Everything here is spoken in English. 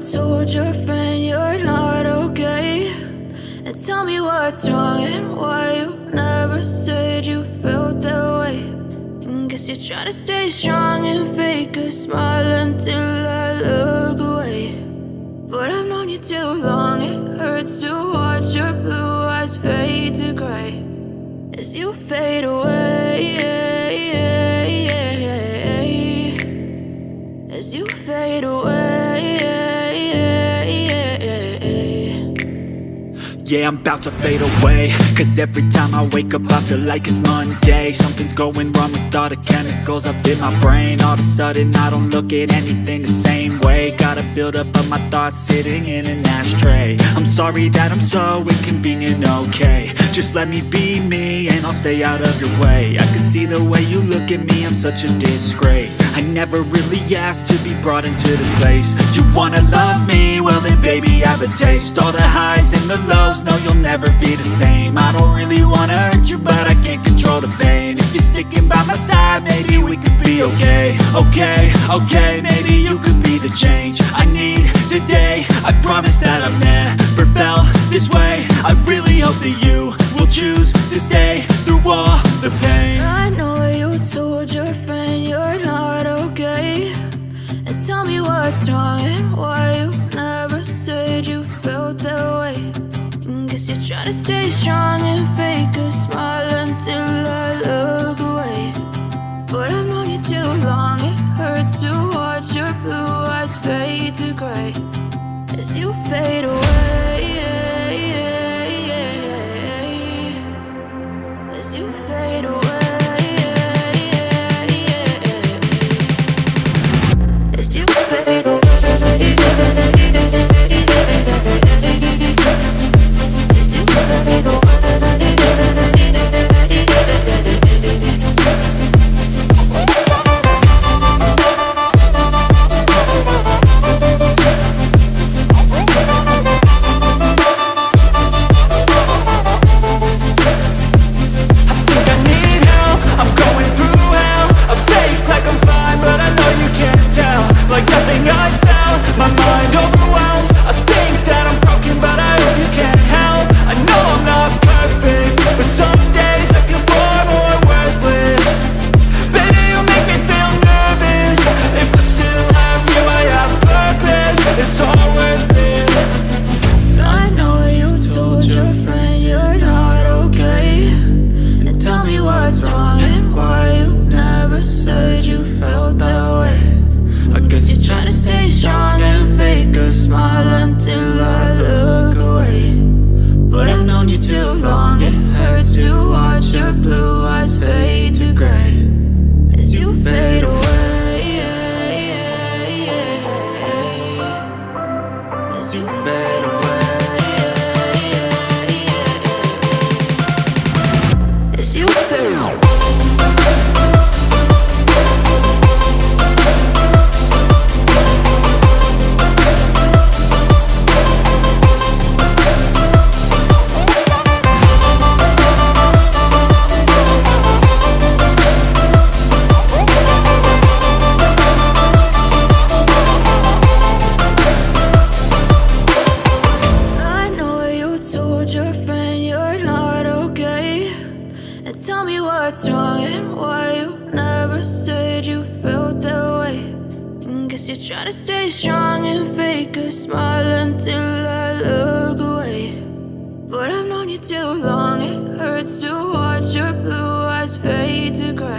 told your friend you're not okay? And tell me what's wrong and why you never said you felt that way. And guess you're trying to stay strong and fake a smile until I look away. But I've known you too long, it hurts to watch your blue eyes fade to gray as you fade away, as you fade away. Yeah, I'm about to fade away, cause every time I wake up I feel like it's Monday. Something's going wrong with all the chemicals up in my brain. All of a sudden I don't look at anything the same way. Gotta build up of my thoughts sitting in an ashtray. I'm sorry that I'm so inconvenient, okay? Just let me be me and I'll stay out of your way. I can see the way you look at me, I'm such a disgrace. I never really asked to be brought into this place. You wanna love me? Well then baby, have a taste. All the highs and the lows, no, you'll never be the same. I don't really wanna hurt you, but I can't control the pain. If you're sticking by my side, maybe we could be okay. Okay, maybe you could be the change I need today. I promise that I've never felt this way. I really hope that you will choose to stay through all the pain. I know you told your friend you're not okay. And tell me what's wrong and why you never said you felt that way. Guess you're trying to stay strong and fake a smile until I look away. But I've known you too long, it hurts to watch your blue eyes fade to gray as you fade away, as you fade away, as you fade away. But I've known you too long, it hurts to watch your blue eyes fade to gray